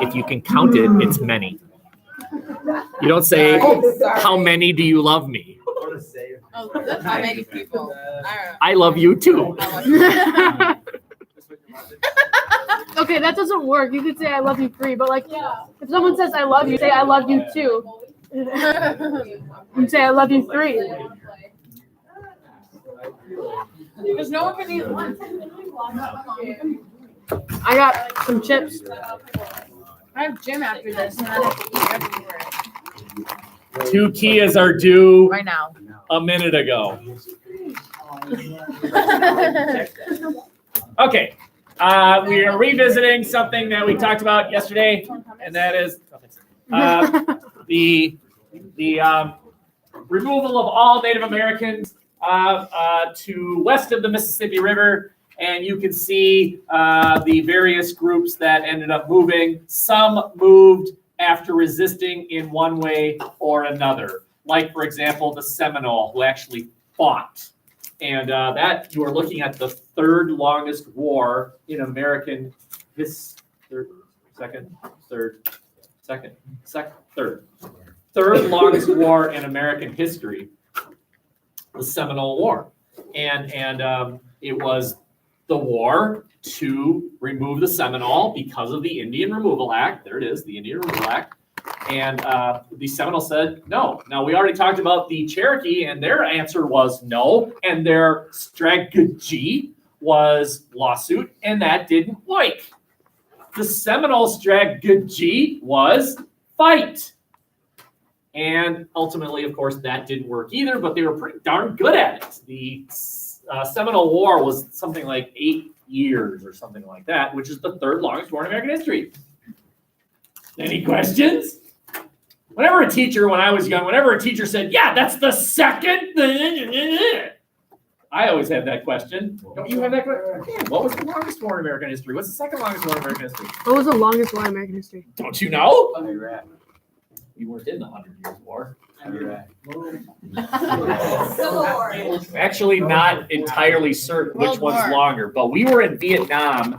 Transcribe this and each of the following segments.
if you can count it, it's many. You don't say, how many do you love me? Oh, that's how many people. I love you too. Okay, that doesn't work. You could say I love you 3, but like if someone says I love you, say I love you 2. You say I love you 3. Because no one can eat lunch. I got some chips. I have gym after this, and I have to eat everywhere 2 Kias are due right now. a minute ago. Okay, we are revisiting something that we talked about yesterday, and that is the removal of all Native Americans to west of the Mississippi River. And you can see the various groups that ended up moving. Some moved after resisting in one way or another. Like, for example, the Seminole, who actually fought. And that, you are looking at the third longest war in American history. Third longest war in American history, the Seminole War. And it was the war to remove the Seminole because of the Indian Removal Act. There it is, the Indian Removal Act. And the Seminole said no. Now, we already talked about the Cherokee, and their answer was no. And their strategy was lawsuit, and that didn't work. The Seminole strategy was fight. And ultimately, of course, that didn't work either, but they were pretty darn good at it. The Seminole War was something like 8 years or something like that, which is the third longest war in American history. Any questions? Whenever a teacher, when I was young, whenever a teacher said, yeah, that's the second, I always had that question. Don't you have that question? What was the longest war in American history? What's the second longest war in American history? What was the longest war in American history? Don't you know? You weren't in the 100 Years' War. Actually, not entirely certain which one's longer, but we were in Vietnam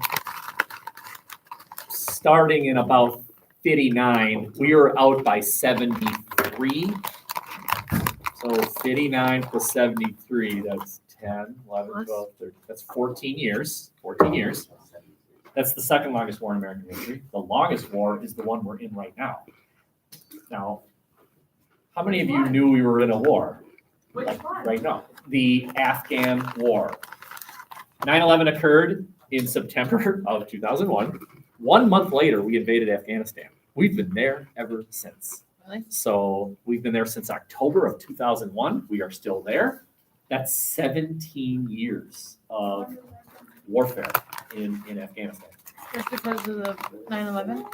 starting in about 59. We were out by 73. So 59 plus 73, that's 10, 11, 12, 13. That's 14 years. 14 years. That's the second longest war in American history. The longest war is the one we're in right now. Now, how many of you knew we were in a war? Right now, the Afghan War. 9/11 occurred in September of 2001. 1 month later, we invaded Afghanistan. We've been there ever since. Really? So we've been there since October of 2001. We are still there. That's 17 years of warfare in Afghanistan. Just because of the 9/11?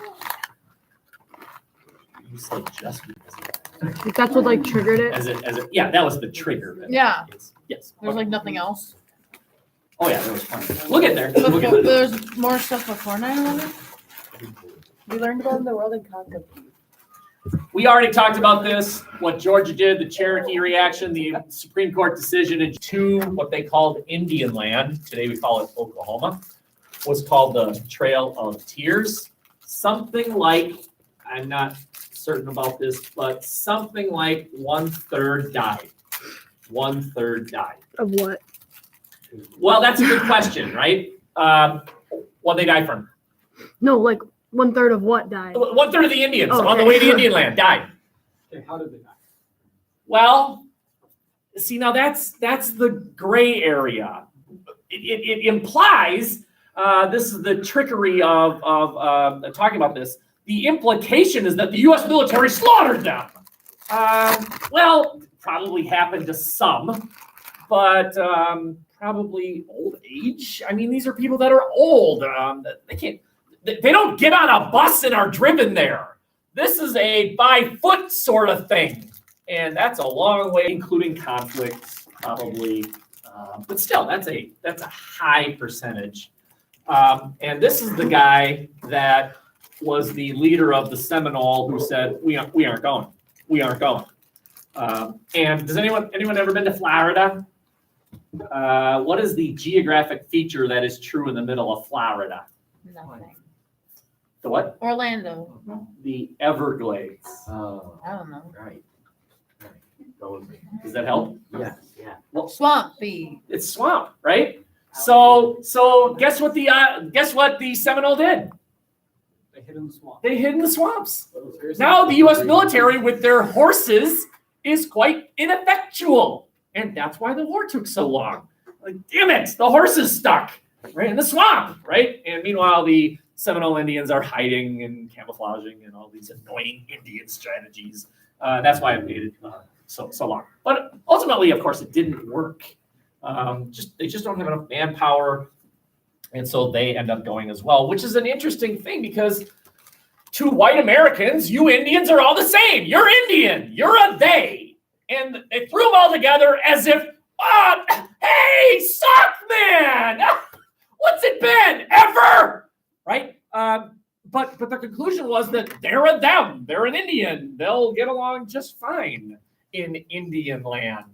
You said just because of that. That's what like triggered it. Yeah, that was the trigger. Yeah. Yes. There's like nothing else. Oh yeah, there was plenty. We'll get there. There's more stuff before 9/11? We learned about the world in Congo. We already talked about this, what Georgia did, the Cherokee reaction, the Supreme Court decision into what they called Indian land, today we call it Oklahoma, was called the Trail of Tears. Something like, I'm not certain about this, but something like 1/3 died. 1/3 died. Of what? Well, that's a good question, right? What they died from? No, like 1/3 of what died? 1/3 of the Indians Okay. on the way to Indian land died. Okay, how did they die? Well, see, now that's the gray area. It implies, this is the trickery of talking about this. The implication is that the U.S. military slaughtered them. Well, probably happened to some, but probably old age. I mean, these are people that are old. They don't get on a bus and are driven there. This is a by foot sort of thing. And that's a long way, including conflicts, probably. But still, that's a high percentage. And this is the guy that was the leader of the Seminole who said, we aren't going. We aren't going. And does anyone ever been to Florida? What is the geographic feature that is true in the middle of Florida? Nothing. The what? Orlando. The Everglades. Oh, I don't know. right. Those. Does that help? Yes, yeah. Swampy. It's swamp, right? So guess what the Seminole did? They hid in the swamp. They hid in the swamps. Now the U.S. military with their horses is quite ineffectual, and that's why the war took so long. Like, damn it, the horses stuck right in the swamp, right? And meanwhile, the Seminole Indians are hiding and camouflaging and all these annoying Indian strategies. That's why it made it so long. But ultimately, of course, it didn't work. They just don't have enough manpower, and so they end up going as well, which is an interesting thing because to white Americans, you Indians are all the same. You're Indian. You're a they. And they threw them all together as if, hey, suck, man. What's it been? Ever? Right? But the conclusion was that they're a them. They're an Indian. They'll get along just fine in Indian land.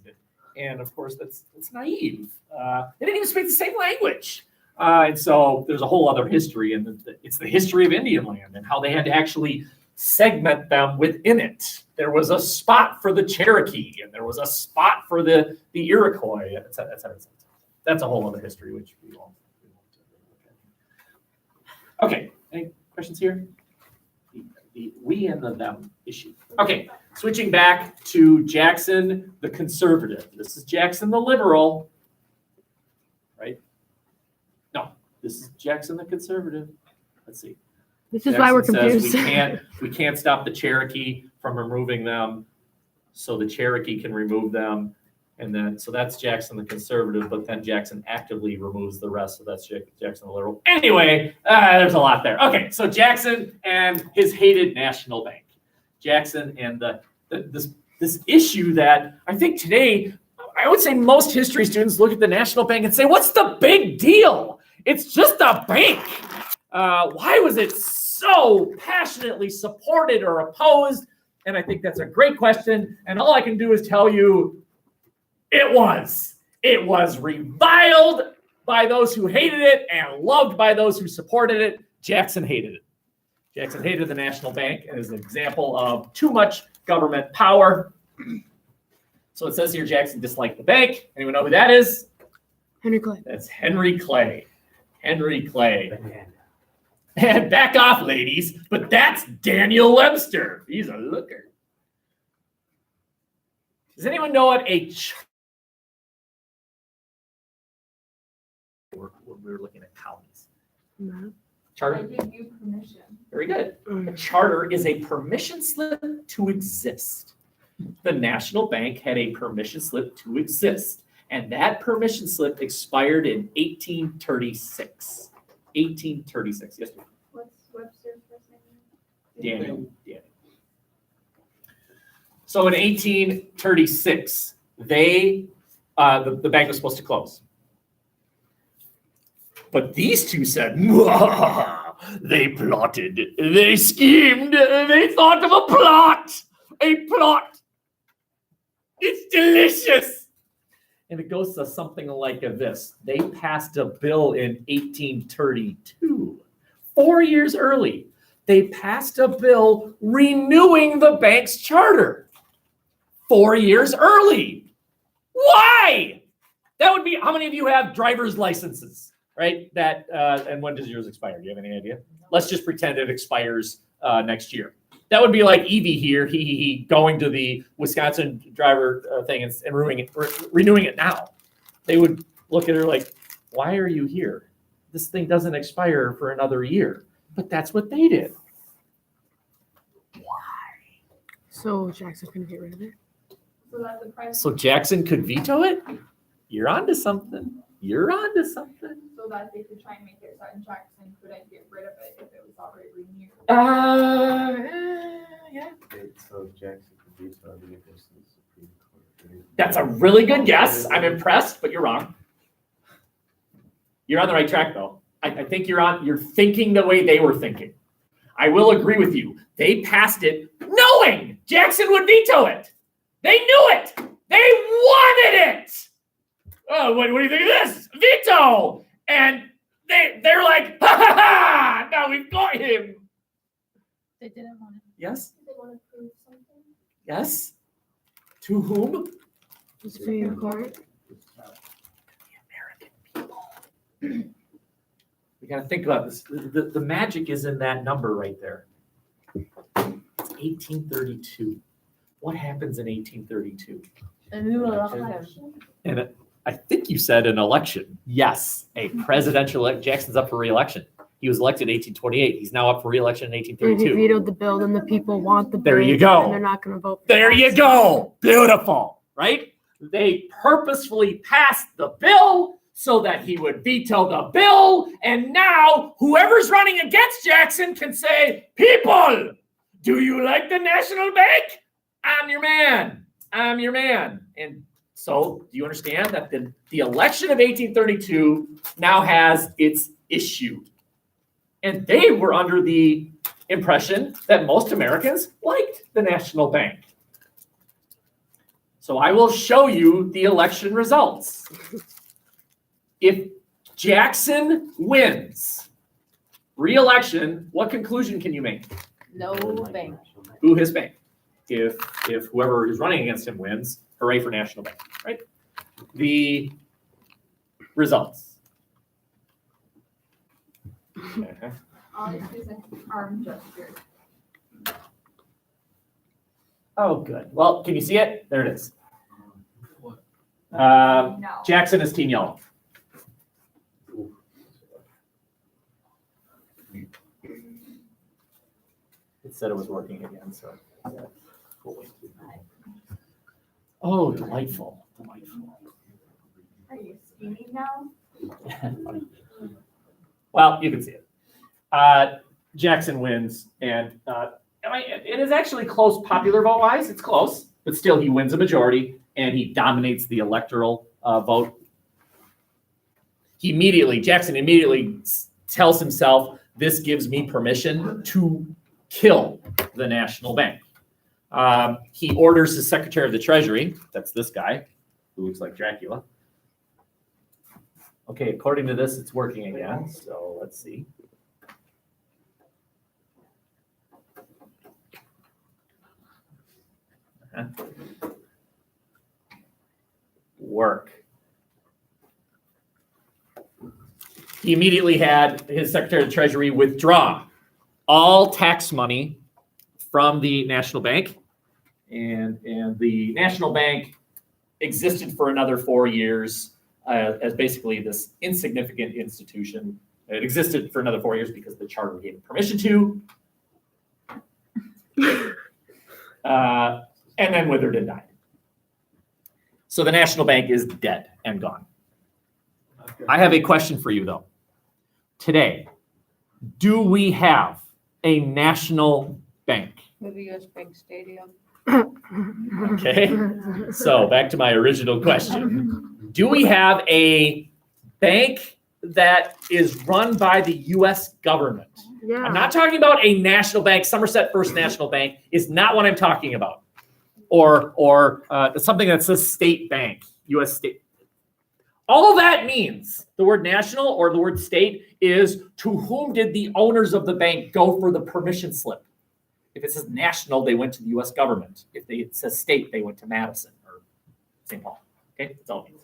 And of course, that's naive. They didn't even speak the same language. And so there's a whole other history, and it's the history of Indian land and how they had to actually segment them within it. There was a spot for the Cherokee, and there was a spot for the Iroquois, et cetera, et cetera, et cetera. That's a whole other history, which we won't look at. Okay, any questions here? The we and the them issue. Okay, switching back to Jackson the conservative. This is Jackson the liberal, right? No, this is Jackson the conservative. Let's see. This is why we're confused. Says we can't stop the Cherokee from removing them, so the Cherokee can remove them, and then so that's Jackson the conservative. But then Jackson actively removes the rest, so that's Jackson the liberal. Anyway, there's a lot there. Okay, so Jackson and his hated national bank. Jackson and this issue that I think today, I would say most history students look at the national bank and say, "What's the big deal? It's just a bank." Why was it so passionately supported or opposed? And I think that's a great question. And all I can do is tell you it was. It was reviled by those who hated it and loved by those who supported it. Jackson hated it. Jackson hated the national bank as an example of too much government power. So it says here Jackson disliked the bank. Anyone know who that is? Henry Clay. That's Henry Clay. Henry Clay. And back off, ladies, but that's Daniel Webster. He's a looker. Does anyone know what when we were looking at counties? No. Charter? give you permission. Very good. A charter is a permission slip to exist. The National Bank had a permission slip to exist, and that permission slip expired in 1836. 1836. Yes, ma'am. What's Webster's first name? Daniel. So in 1836, the bank was supposed to close. But these two said, they plotted, they schemed, they thought of a plot. A plot. It's delicious. And it goes to something like this. They passed a bill in 1832, 4 years early. They passed a bill renewing the bank's charter 4 years early. Why? That would be, how many of you have driver's licenses, right? And when does yours expire? Do you have any idea? Let's just pretend it expires next year. That would be like Evie here, he going to the Wisconsin driver thing and renewing it now. They would look at her like, why are you here? This thing doesn't expire for another year. But that's what they did. So Jackson couldn't get rid of it? So that's the price. So Jackson could veto it? You're onto something. You're onto something. So that they could try and make it so that Jackson couldn't get rid of it if it was already renewed. Yeah. So Jackson could be so the goes to the Supreme Court. That's a really good guess. I'm impressed, but you're wrong. You're on the right track, though. I think you're thinking the way they were thinking. I will agree with you. They passed it knowing Jackson would veto it. They knew it. They wanted it. Oh, what do you think of this? Veto. And they're like, ha ha ha, now we've got him. They didn't want Yes? They want to prove something. Yes? To whom? to Supreme Court. We got to think about this. The magic is in that number right there. It's 1832. What happens in 1832? A new election. And I think you said an election. Yes, a presidential elect. Jackson's up for re-election. He was elected in 1828. He's now up for re-election in And he 1832. vetoed the bill, then the people want the bill. There you go. And they're not going to vote for There that. you go. Beautiful, right? They purposefully passed the bill so that he would veto the bill. And now whoever's running against Jackson can say, people, do you like the National Bank? I'm your man. I'm your man. And so do you understand that the election of 1832 now has its issue? And they were under the impression that most Americans liked the National Bank. So I will show you the election results. If Jackson wins re-election, what conclusion can you make? No bank. Boo his bank. If whoever is running against him wins, hooray for National Bank, right? The results. Okay. All these is an arm gesture. Oh, good. Well, can you see it? There it is. No. Jackson is team yellow. It said it was working again, so. Oh, delightful, delightful. Are you scheming now? Well, you can see it. Jackson wins, and it is actually close popular vote-wise. It's close, but still he wins a majority, and he dominates the electoral vote. Jackson immediately tells himself, this gives me permission to kill the National Bank. He orders his Secretary of the Treasury, that's this guy, who looks like Dracula. Okay, according to this, it's working again, so let's see. Work. He immediately had his Secretary of the Treasury withdraw all tax money from the National Bank, and the National Bank existed for another 4 years as basically this insignificant institution. It existed for another 4 years because the charter gave it permission to. And then withered and died. So the National Bank is dead and gone. I have a question for you, though. Today, do we have a national bank? With the US Bank Stadium. Okay, so back to my original question. Do we have a bank that is run by the U.S. government? Yeah. I'm not talking about a national bank. Somerset First National Bank is not what I'm talking about. Or something that says state bank, U.S. state. All that means, the word national or the word state, is to whom did the owners of the bank go for the permission slip? If it says national, they went to the U.S. government. If it says state, they went to Madison or St. Paul. Okay, that's all it means.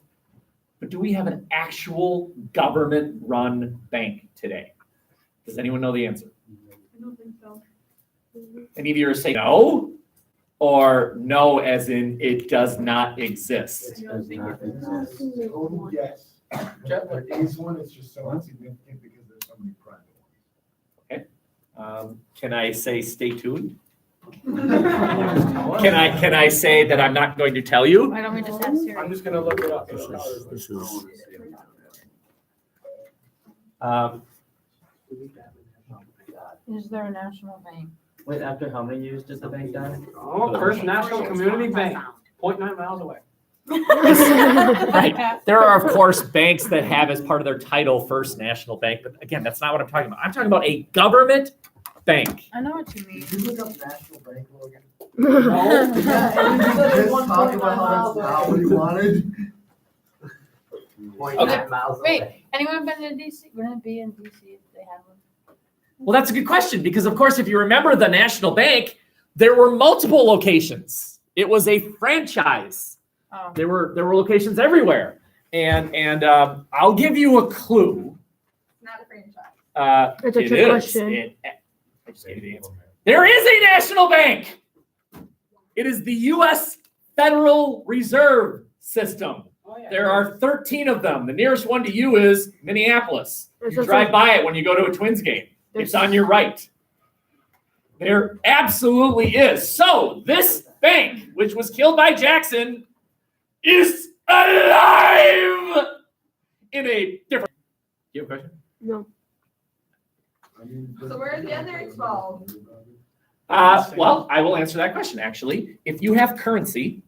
But do we have an actual government-run bank today? Does anyone know the answer? I don't think so. Any of you are saying no, or no as in it does not exist? Does not exist. Oh, yes. But this one is just so insignificant because there's so many private ones. Can I say stay tuned? Can I say that I'm not going to tell you? Why don't we just have Siri? I'm just gonna look it up. This is. Is there a national bank? Wait, after how many years did the bank die? Oh, First National Community Bank, 0.9 miles away. Right. There are, of course, banks that have as part of their title First National Bank, but again, that's not what I'm talking about. I'm talking about a government bank. I know what you mean. Did you look up National Bank, Logan? Just talk about how that's not what he wanted. Okay, wait, anyone been to DC? Wouldn't it be in DC if they had one? Well, that's a good question because, of course, if you remember the National Bank, there were multiple locations. It was a franchise. Oh. There were locations everywhere, and I'll give you a clue. Not a franchise. That's a It trick is. question. I just gave you the answer. There is a national bank. It is the U.S. Federal Reserve System. There are 13 of them. The nearest one to you is Minneapolis. You drive by it when you go to a Twins game. It's on your right. There absolutely is. So this bank, which was killed by Jackson, is alive in a different. You have a question? No. So where are the other 12? Well, I will answer that question, actually. If you have currency,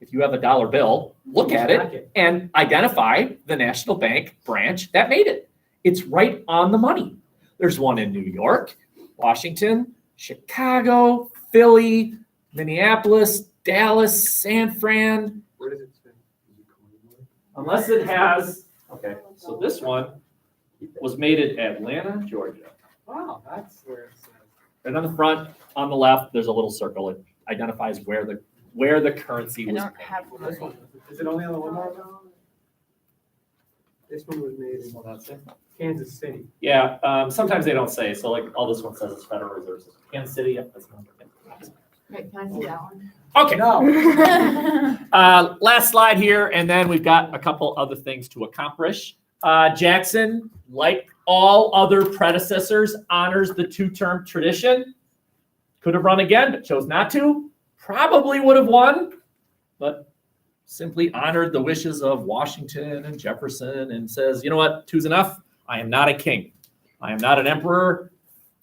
if you have a dollar bill, look at it and identify the national bank branch that made it. It's right on the money. There's one in New York, Washington, Chicago, Philly, Minneapolis, Dallas, San Fran. Where does it say? Unless it has, okay, so this one was made at Atlanta, Georgia. Wow, that's where it says. Right on the front, on the left, there's a little circle. It identifies where the currency I was. don't have This one. one, is it only on the one more? This one was made in Kansas City. Yeah, sometimes they don't say. So like all this one says is Federal Reserve System. Kansas City, yep, that's one. Wait, can I see that one? Okay, No. last slide here, and then we've got a couple other things to accomplish. Jackson, like all other predecessors, honors the two-term tradition. Could have run again, but chose not to. Probably would have won, but simply honored the wishes of Washington and Jefferson and says, you know what, two's enough. I am not a king. I am not an emperor.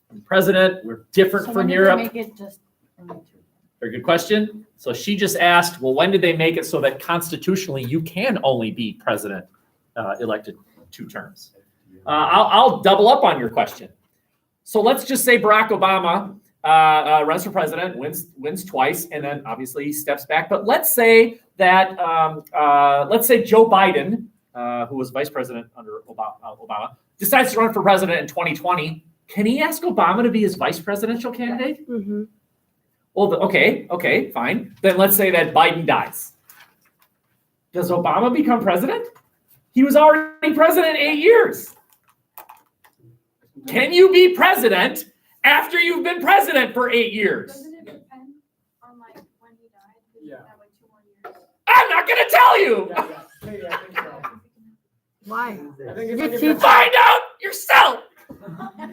I'm president. We're different So from when did they Europe. make it just only two? Very good question. So she just asked, well, when did they make it so that constitutionally you can only be president elected 2 terms? I'll double up on your question. So let's just say Barack Obama runs for president, wins twice, and then obviously he steps back. But let's say that Joe Biden, who was vice president under Obama, decides to run for president in 2020. Can he ask Obama to be his vice presidential candidate? Mm-hmm. Well, okay, fine. Then let's say that Biden dies. Does Obama become president? He was already president 8 years. Can you be president after you've been president for 8 years? Doesn't it depend on like when he died? Because you Yeah. have like 2 more years. I'm not going to tell you. Yeah, I think so. Why? I think You're it's a like teacher. Find out yourself.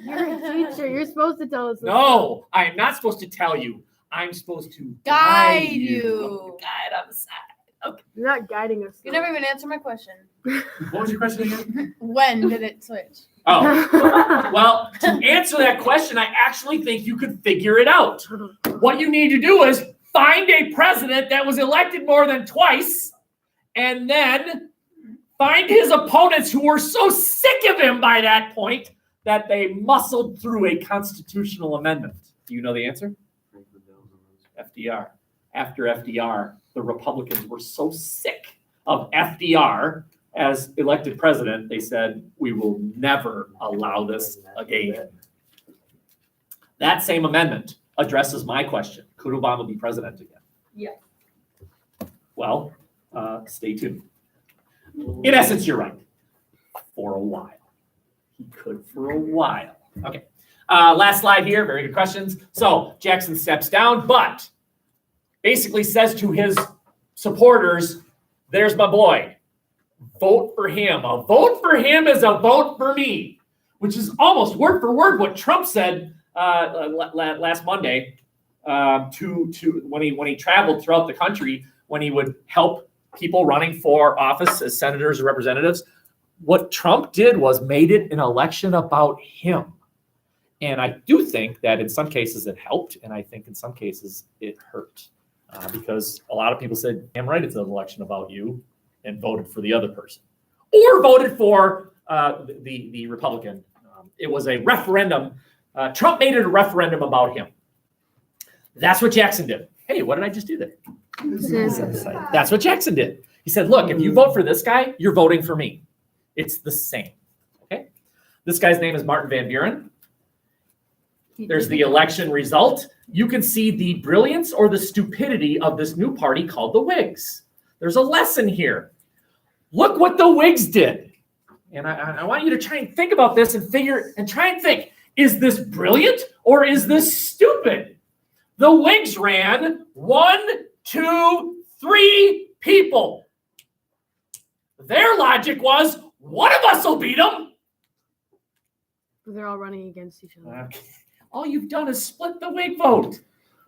You're a teacher. You're supposed to tell us. No, I am not supposed to tell you. I'm supposed to Guide you. you. Guide on the side. You're not guiding us. You never even answered my question. What was your question again? When did it switch? Oh, well, to answer that question, I actually think you could figure it out. What you need to do is find a president that was elected more than twice, and then find his opponents who were so sick of him by that point that they muscled through a constitutional amendment. Do you know the answer? FDR. After FDR, the Republicans were so sick of FDR as elected president, they said, we will never allow this again. That same amendment addresses my question. Could Obama be president again? Yes. Well, stay tuned. In essence, you're right. For a while. He could for a while. Okay. Last slide here. Very good questions. So Jackson steps down, but basically says to his supporters, there's my boy. Vote for him. A vote for him is a vote for me, which is almost word for word what Trump said last Monday to when he traveled throughout the country, when he would help people running for office as senators or representatives. What Trump did was made it an election about him. And I do think that in some cases it helped, and I think in some cases it hurt. Because a lot of people said, I'm right, it's an election about you, and voted for the other person. Or voted for the Republican. It was a referendum. Trump made it a referendum about him. That's what Jackson did. Hey, what did I just do there? That's what Jackson did. He said, look, if you vote for this guy, you're voting for me. It's the same. Okay? This guy's name is Martin Van Buren. There's the election result. You can see the brilliance or the stupidity of this new party called the Whigs. There's a lesson here. Look what the Whigs did. And I want you to try and think about this and try and think, is this brilliant or is this stupid? The Whigs ran 1, 2, 3 people. Their logic was, one of us will beat them. They're all running against each other. Okay. All you've done is split the Whig vote.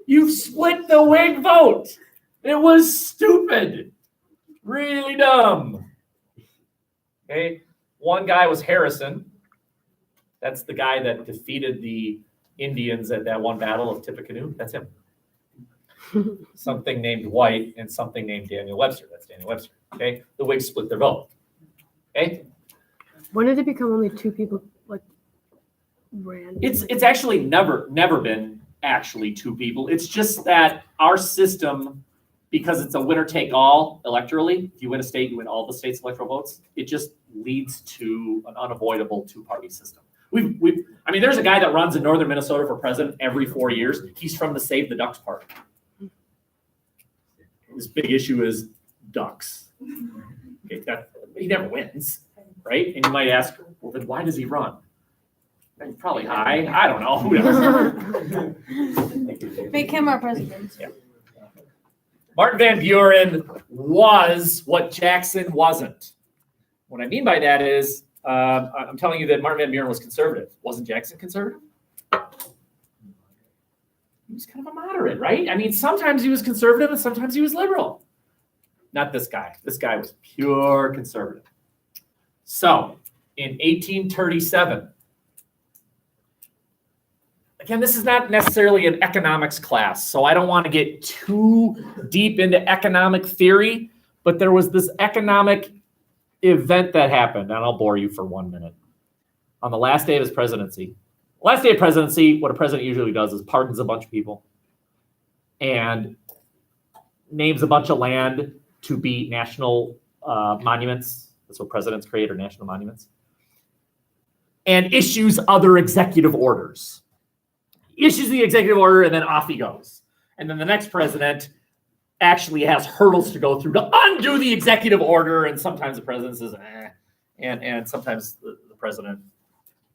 You've split the Whig vote. It was stupid. Really dumb. Okay. One guy was Harrison. That's the guy that defeated the Indians at that one battle of Tippecanoe. That's him. Something named White and something named Daniel Webster. That's Daniel Webster. Okay. The Whigs split their vote. Okay. When did it become only 2 people like ran? It's actually never been actually 2 people. It's just that our system, because it's a winner take all electorally, if you win a state, you win all the state's electoral votes. It just leads to an unavoidable 2-party system. I mean, there's a guy that runs in northern Minnesota for president every 4 years. He's from the Save the Ducks party. His big issue is ducks. Okay, he never wins, right? And you might ask, well, then why does he run? He's probably high. I don't know. Who knows? Make him our president. Yeah. Martin Van Buren was what Jackson wasn't. What I mean by that is, I'm telling you that Martin Van Buren was conservative. Wasn't Jackson conservative? He was kind of a moderate, right? I mean, sometimes he was conservative and sometimes he was liberal. Not this guy. This guy was pure conservative. So, in 1837, again, this is not necessarily an economics class, so I don't want to get too deep into economic theory, but there was this economic event that happened, and I'll bore you for 1 minute. On the last day of his presidency, last day of presidency, what a president usually does is pardons a bunch of people and names a bunch of land to be national monuments. That's what presidents create, are national monuments. And issues other executive orders. Issues the executive order and then off he goes. And then the next president actually has hurdles to go through to undo the executive order. And sometimes the president says, and sometimes the president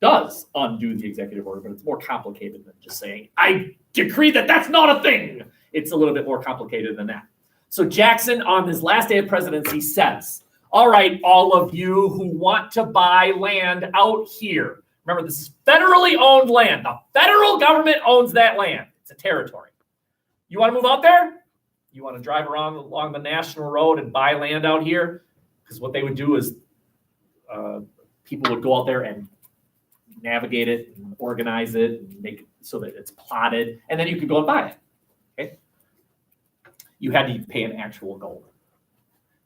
does undo the executive order, but it's more complicated than just saying, I decree that that's not a thing. It's a little bit more complicated than that. So Jackson, on his last day of presidency, says, all right, all of you who want to buy land out here. Remember, this is federally owned land. The federal government owns that land. It's a territory. You want to move out there? You want to drive around along the national road and buy land out here? Because what they would do is people would go out there and navigate it, and organize it, and make it so that it's plotted, and then you could go and buy it. Okay? You had to pay an actual gold.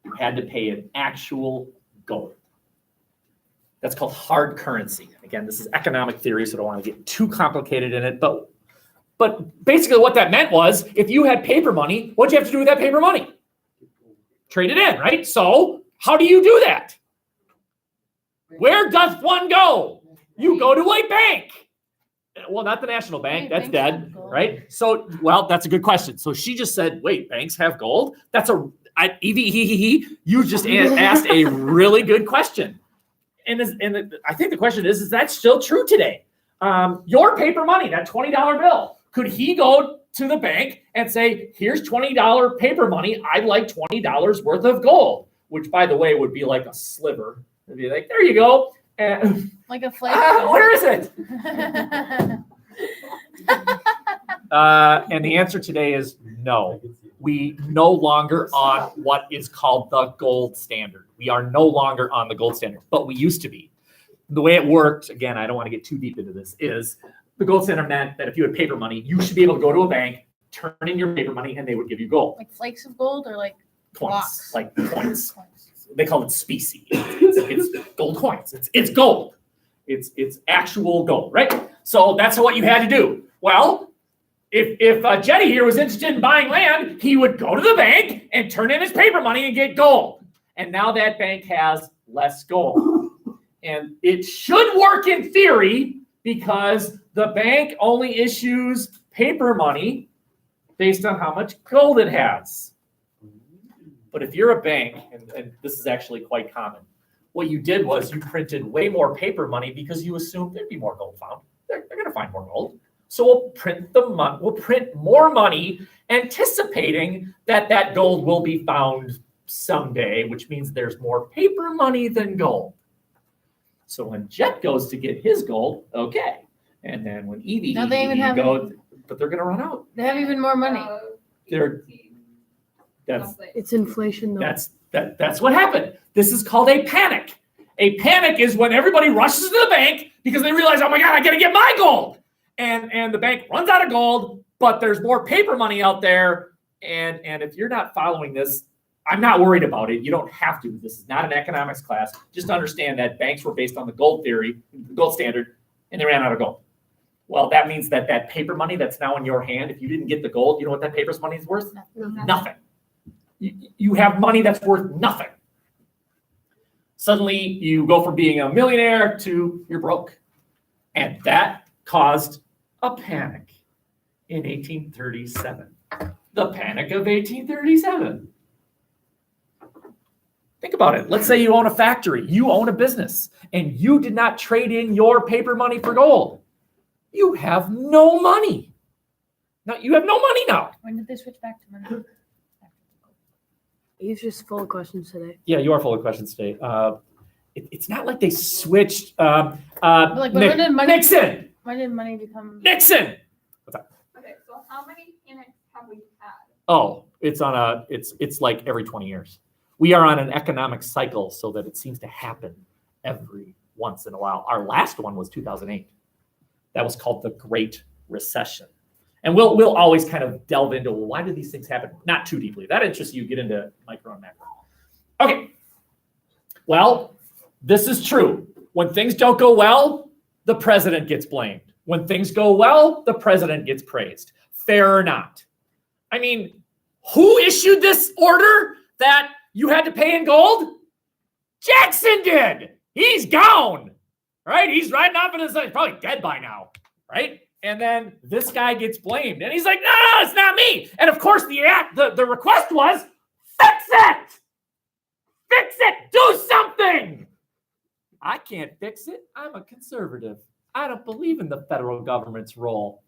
You had to pay an actual gold. That's called hard currency. Again, this is economic theory, so I don't want to get too complicated in it. But basically what that meant was, if you had paper money, what'd you have to do with that paper money? Trade it in, right? So how do you do that? Where doth one go? You go to a bank. Well, not the national bank. That's dead, right? So, well, that's a good question. So she just said, wait, banks have gold? That's you just asked a really good question. And I think the question is that still true today? Your paper money, that $20 bill, could he go to the bank and say, here's $20 paper money. I'd like $20 worth of gold, which, by the way, would be like a sliver. It'd be like, there you go. And, like a flag. Where is it? And the answer today is no. We no longer on what is called the gold standard. We are no longer on the gold standard, but we used to be. The way it worked, again, I don't want to get too deep into this, is the gold standard meant that if you had paper money, you should be able to go to a bank, turn in your paper money, and they would give you gold. Like flakes of gold or like Coins, blocks? like coins. They call it specie. It's gold coins. It's gold. It's actual gold, right? So that's what you had to do. Well, if Jetty here was interested in buying land, he would go to the bank and turn in his paper money and get gold. And now that bank has less gold. And it should work in theory because the bank only issues paper money based on how much gold it has. But if you're a bank, and this is actually quite common, what you did was you printed way more paper money because you assumed there'd be more gold found. They're going to find more gold. So we'll print more money anticipating that gold will be found someday, which means there's more paper money than gold. So when Jet goes to get his gold, okay. And then when Evie Now they even have but they're going to run out. They have even more money. It's inflation though. That's what happened. This is called a panic. A panic is when everybody rushes to the bank because they realize, oh my God, I got to get my gold. And the bank runs out of gold, but there's more paper money out there. And if you're not following this, I'm not worried about it. You don't have to. This is not an economics class. Just understand that banks were based on the gold theory, the gold standard, and they ran out of gold. Well, that means that paper money that's now in your hand, if you didn't get the gold, you know what that paper money is worth? Nothing. You have money that's worth nothing. Suddenly, you go from being a millionaire to you're broke. And that caused a panic in 1837. The Panic of 1837. Think about it. Let's say you own a factory, you own a business, and you did not trade in your paper money for gold. You have no money. Now, you have no money now. When did they switch back to money? He's just full of questions today. Yeah, you are full of questions today. It's not like they switched. Like, when did money? Nixon. When did money become? Nixon. What's that? Okay, so how many panics have we had? Oh, it's like every 20 years. We are on an economic cycle so that it seems to happen every once in a while. Our last one was 2008. That was called the Great Recession. And we'll always kind of delve into, well, why do these things happen? Not too deeply. That interests you, get into micro and macro. Okay. Well, this is true. When things don't go well, the president gets blamed. When things go well, the president gets praised. Fair or not? I mean, who issued this order that you had to pay in gold? Jackson did. He's gone, right? He's riding off in his, he's probably dead by now, right? And then this guy gets blamed, and he's like, no, it's not me. And of course, the request was, fix it, do something. I can't fix it. I'm a conservative. I don't believe in the federal government's role.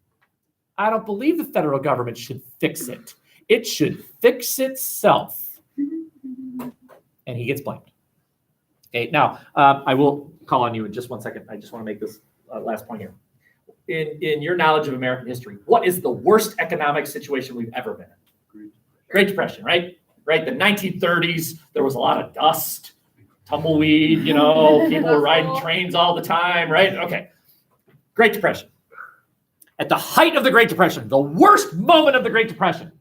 I don't believe the federal government should fix it. It should fix itself. And he gets blamed. Okay, now I will call on you in just 1 second. I just want to make this last point here. In your knowledge of American history, what is the worst economic situation we've ever been in? Great Depression, right? Right. The 1930s, there was a lot of dust, tumbleweed, people were riding trains all the time, right? Okay. Great Depression. At the height of the Great Depression, the worst moment of the Great Depression.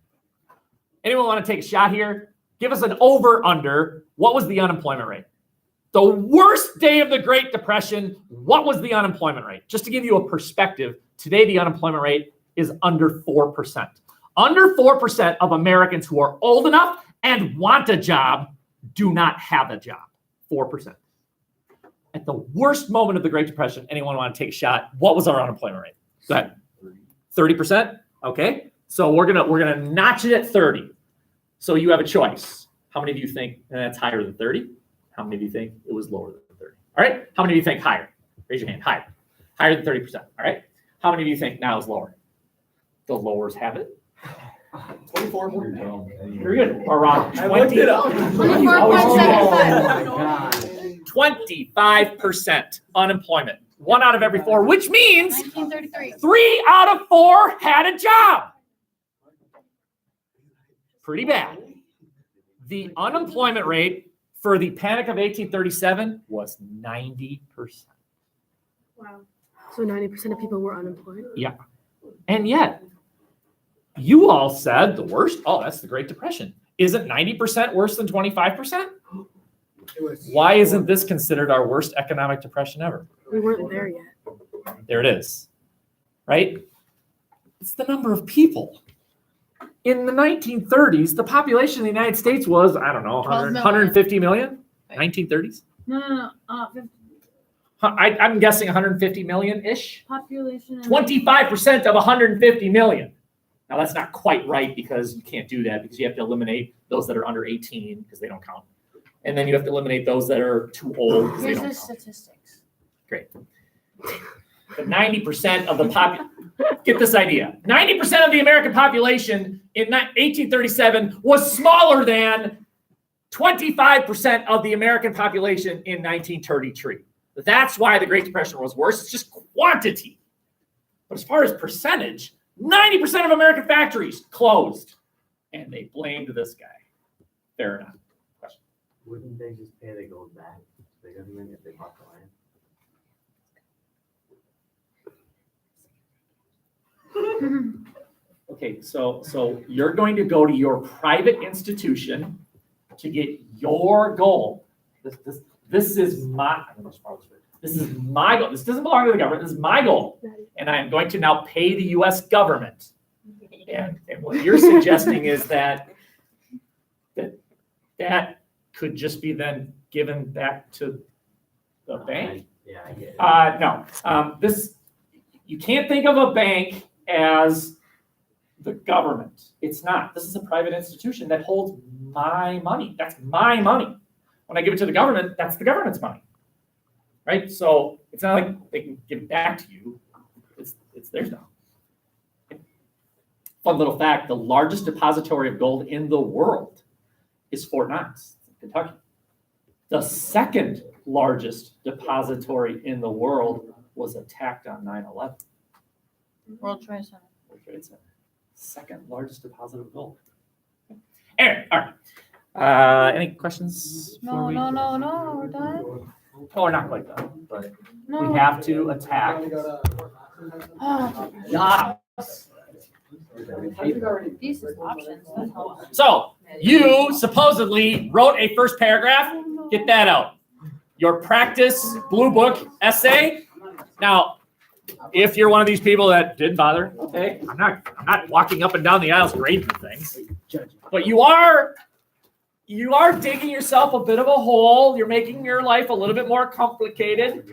Anyone want to take a shot here? Give us an over/under. What was the unemployment rate? The worst day of the Great Depression, what was the unemployment rate? Just to give you a perspective, today the unemployment rate is under 4%. Under 4% of Americans who are old enough and want a job do not have a job. 4%. At the worst moment of the Great Depression, anyone want to take a shot? What was our unemployment rate? Go ahead. 30%? Okay. So we're gonna notch it at 30. So you have a choice. How many of you think that's higher than 30? How many of you think it was lower than 30? All right. How many of you think higher? Raise your hand. Higher. Higher than 30%. All right. How many of you think now is lower? The lowers have it. 24. Very good. We're around 20. 24.75. 25% unemployment. 1 out of every 4, which means 1933. 3 out of 4 had a job. Pretty bad. The unemployment rate for the Panic of 1837 was 90%. Wow. So 90% of people were unemployed? Yeah. And yet, you all said the worst, that's the Great Depression. Isn't 90% worse than 25%? Why isn't this considered our worst economic depression ever? We weren't there yet. There it is. Right? It's the number of people. In the 1930s, the population of the United States was, I don't know, 150 million? 1930s? No. I'm guessing 150 million-ish. Population. 25% of 150 million. Now that's not quite right because you can't do that because you have to eliminate those that are under 18 because they don't count. And then you have to eliminate those that are too old because they Here's don't the count. statistics. Great. But 90% of the get this idea. 90% of the American population in 1837 was smaller than 25% of the American population in 1933. That's why the Great Depression was worse. It's just quantity. But as far as percentage, 90% of American factories closed. And they blamed this guy. Fair enough. Question. Wouldn't they just pay the gold back to the government if they bought the land? Okay, so you're going to go to your private institution to get your gold. This is my this is my goal. This doesn't belong to the government. This is my goal, and I am going to now pay the U.S. government. And what you're suggesting is that could just be then given back to the bank. Yeah, I get it. No, this you can't think of a bank as the government. It's not. This is a private institution that holds my money. That's my money. When I give it to the government, that's the government's money, right? So it's not like they can give it back to you. It's theirs now. Fun little fact: the largest depository of gold in the world is Fort Knox, Kentucky. The second largest depository in the world was attacked on 9/11. World Trade Center. World Trade Center. Second largest deposit of gold. Anyway, all right. Any questions? No, we're done. Oh, we're not quite done, but No. we have to attack. Oh, Yes. these is options. That helps. So you supposedly wrote a first paragraph. Get that out. Your practice blue book essay. Now, if you're one of these people that didn't bother, okay, I'm not walking up and down the aisles grading things, but you are digging yourself a bit of a hole. You're making your life a little bit more complicated.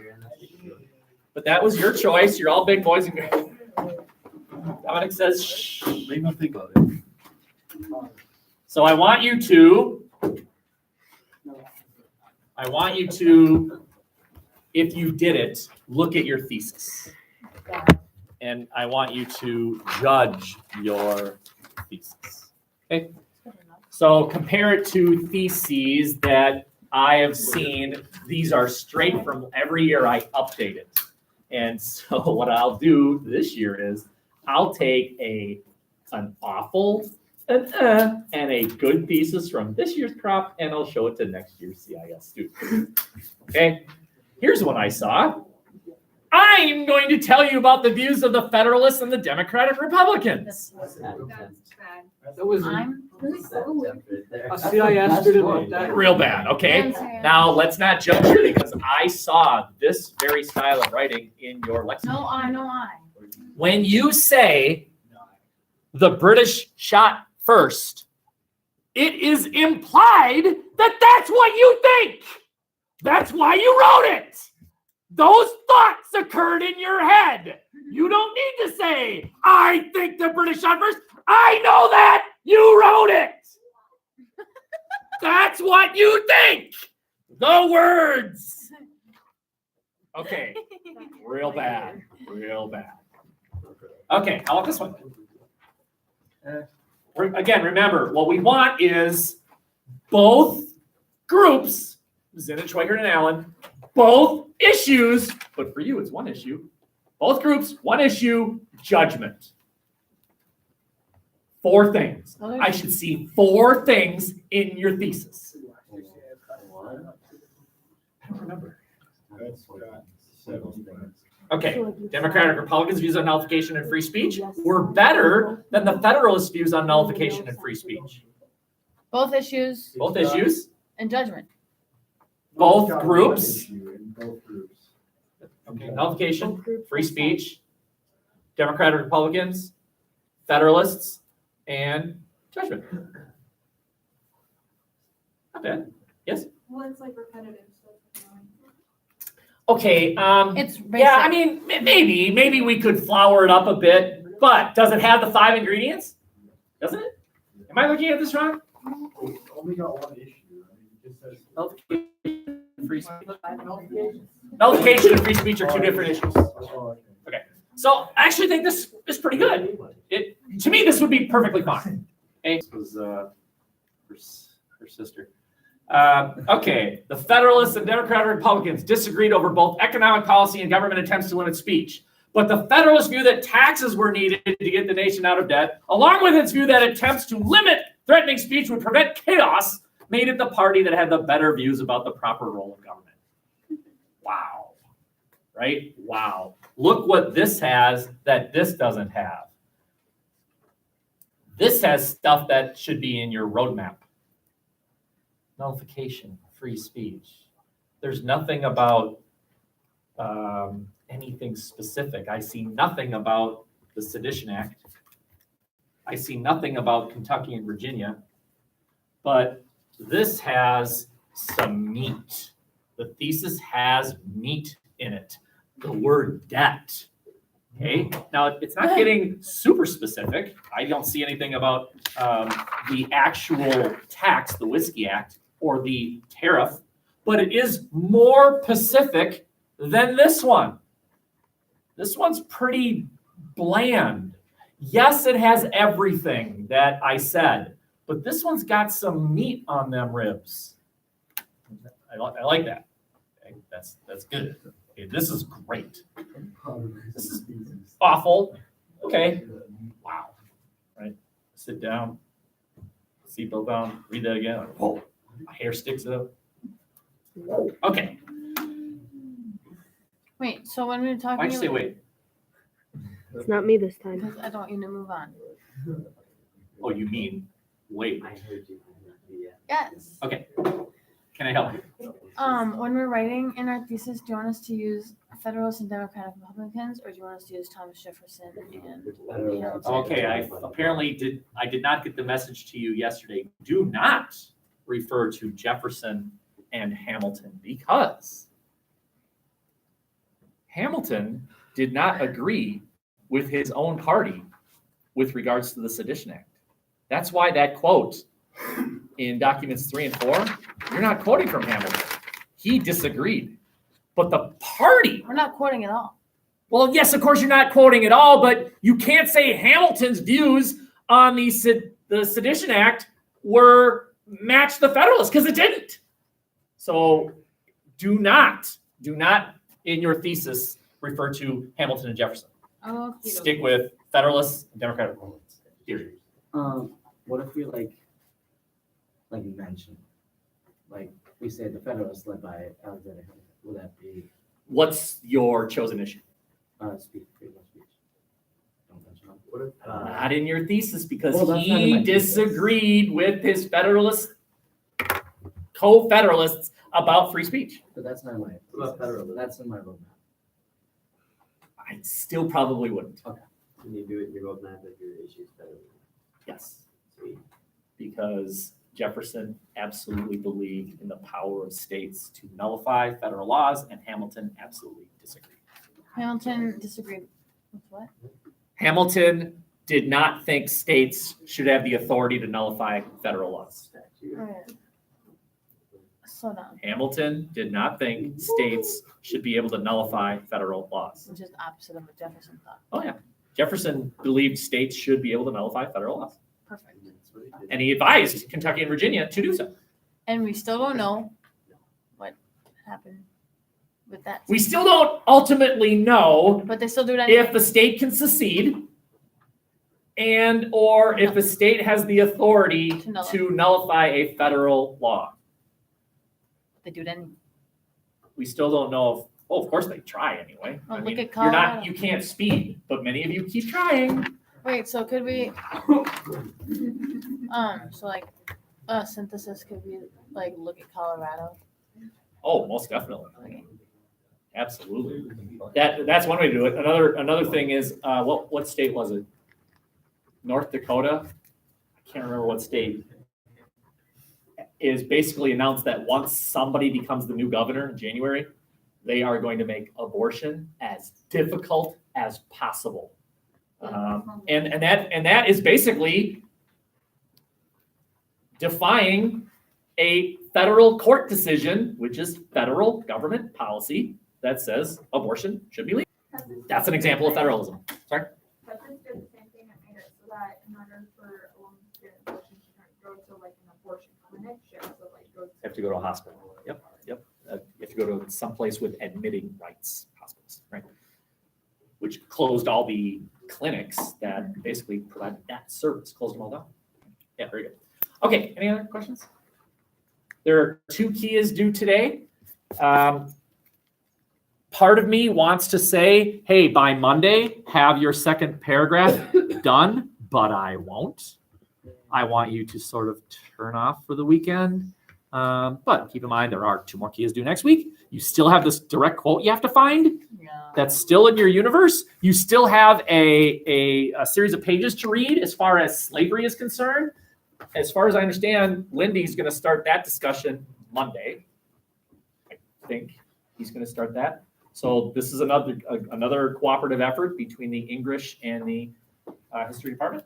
But that was your choice. You're all big boys and girls. Dominic says, shh. Make me think about it. So I want you to, if you did it, look at your thesis. And I want you to judge your thesis. Okay? So compare it to theses that I have seen. These are straight from every year I update it. And so what I'll do this year is I'll take an awful, and a good thesis from this year's crop, and I'll show it to next year's CIS students. Okay, here's one I saw. I'm going to tell you about the views of the Federalists and the Democratic Republicans. That was I'm a CIS student like that. Real bad, okay? Now, let's not judge you because I saw this very style of writing in your lexicon. no I. When you say the British shot first, it is implied that that's what you think. That's why you wrote it. Those thoughts occurred in your head. You don't need to say, I think the British shot first. I know that. You wrote it. That's what you think. The words. Okay. Real bad. Real bad. Okay, how about this one? Again, remember, what we want is both groups, Zinich, Schweigert, and Allen, both issues, but for you, it's one issue. Both groups, one issue, judgment. 4 things. I should see 4 things in your thesis. I don't remember. Okay, Democratic Republicans' views on nullification and free speech were better than the Federalist views on nullification and free speech. Both issues Both issues, and judgment. both groups, Both groups. okay, nullification, free speech, Democratic Republicans, Federalists, and judgment. Not bad. Yes? Well, it's like repetitive stuff. Okay, It's basic. yeah, I mean, maybe we could flour it up a bit, but does it have the 5 ingredients? Doesn't it? Am I looking at this wrong? It's only got one issue. I mean, it just says. Nullification and free speech. Nullification and free speech are 2 different issues. Oh, okay. So I actually think this is pretty good. To me, this would be perfectly fine. Okay. This was, her sister. Okay, the Federalists and Democratic Republicans disagreed over both economic policy and government attempts to limit speech. But the Federalists view that taxes were needed to get the nation out of debt, along with its view that attempts to limit threatening speech would prevent chaos, made it the party that had the better views about the proper role of government. Wow. Right? Wow. Look what this has that this doesn't have. This has stuff that should be in your roadmap. Nullification, free speech. There's nothing about anything specific. I see nothing about the Sedition Act. I see nothing about Kentucky and Virginia. But this has some meat. The thesis has meat in it. The word debt. Okay, now it's not getting super specific. I don't see anything about the actual tax, the Whiskey Act, or the tariff, but it is more specific than this one. This one's pretty bland. Yes, it has everything that I said, but this one's got some meat on them ribs. I like that. Okay, that's good. Okay, this is great. This is awful. Okay. Wow. Right. Sit down. Seatbelt on. Read that again. Whoa. My hair sticks up. Okay. Wait, so when we were talking Why'd you say wait? It's not me this time. Because I don't want you to move on. Oh, you mean wait. I heard you. Yeah. Yes. Okay. Can I help you? When we're writing in our thesis, do you want us to use Federalists and Democratic Republicans, or do you want us to use Thomas Jefferson and Hamilton? Okay, I did not get the message to you yesterday. Do not refer to Jefferson and Hamilton because Hamilton did not agree with his own party with regards to the Sedition Act. That's why that quote in documents 3 and 4, you're not quoting from Hamilton. He disagreed. But the party, We're not quoting at all. well, yes, of course you're not quoting at all, but you can't say Hamilton's views on the Sedition Act were matched the Federalists because it didn't. So do not in your thesis refer to Hamilton and Jefferson. Oh, Stick with Federalists and Democratic Republicans. Period. What if we like mention, like we say the Federalists led by Alexander Hamilton, would that be What's your chosen issue? speech, freedom of speech? Don't mention them. What if, Not in your thesis because Well, that's not in he my thesis. disagreed with his Federalist co-Federalists about free speech. but that's not my, that's in my roadmap. I still probably wouldn't. Can you do it in your roadmap if your issue's better? Yes. Sweet. Because Jefferson absolutely believed in the power of states to nullify federal laws, and Hamilton absolutely disagreed. Hamilton disagreed with what? Hamilton did not think states should have the authority to nullify federal laws. Alright. Slow down, Hamilton did not think states should be able to nullify federal laws. which is opposite of what Jefferson thought. Oh, yeah. Jefferson believed states should be able to nullify federal laws. Perfect. That's what he did. And he advised Kentucky and Virginia to do so. And we still don't know what happened with that. We still don't ultimately know But they still do it anyway. if the state can secede and or if a state has the authority to nullify a federal law. They do it anyway. We still don't know if, well, of course they try anyway. Well, I look mean, at you're not, Colorado. you can't speed, but many of you keep trying. Wait, so could we, so like, synthesis, could we like look at Colorado? Oh, most definitely. Okay. Absolutely. That's one way to do it. Another thing is, what state was it? North Dakota? I can't remember what state. Is basically announced that once somebody becomes the new governor in January, They are going to make abortion as difficult as possible. And that is basically defying a federal court decision, which is federal government policy that says abortion should be legal. That's an example of federalism. Sorry? Texas did the same thing and made it so that in order for a woman to get an abortion, she can't go to like an abortion clinic, she has to like go to. Have to go to a hospital. Yep. You have to go to someplace with admitting rights, hospitals, right? Which closed all the clinics that basically provided that service, closed them all down. Yeah, very good. Okay, any other questions? There are 2 keys due today. Part of me wants to say, hey, by Monday, have your second paragraph done, but I won't. I want you to sort of turn off for the weekend. But keep in mind, there are 2 more keys due next week. You still have this direct quote you have to find. That's still in your universe. You still have a series of pages to read as far as slavery is concerned. As far as I understand, Lindy's going to start that discussion Monday. I think he's going to start that. So this is another cooperative effort between the English and the history department.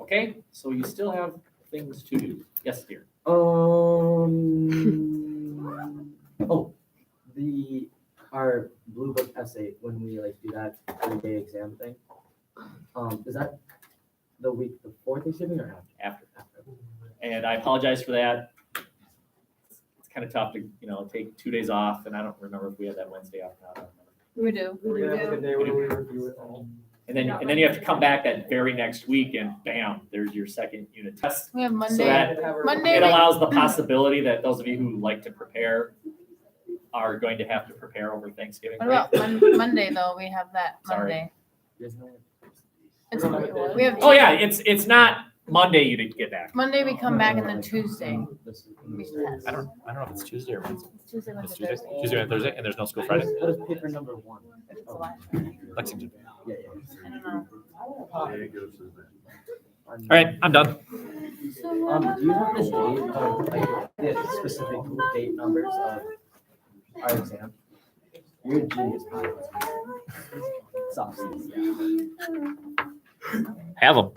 Okay, so you still have things to do. Yes, dear. Our blue book essay, when we like do that 3-day exam thing, is that the week before Thanksgiving or after? After. And I apologize for that. It's kind of tough to, take 2 days off, and I don't remember if we had that Wednesday off or not. We do. We're gonna have a day where we review it all. And then you have to come back that very next week, and bam, there's your second unit test. We have So Monday. that Monday. it allows the possibility that those of you who like to prepare are going to have to prepare over Thanksgiving. What break. about Monday though? We have that Sorry. Monday. There's no. It's, We don't have a day. we have Oh yeah, it's not Monday you didn't get back. Monday. We come back and then Tuesday. We test. I don't know if it's Tuesday or Wednesday. It's Tuesday, It's Wednesday, Tuesday, Thursday. Tuesday and Thursday, and there's no school What Friday. is paper number 1? It's the last Friday. Lexington. Yeah. I don't know. All right, I'm done. Do you have the date of like the specific date numbers of our exam? You're a genius, Pat. Sucks. Have them.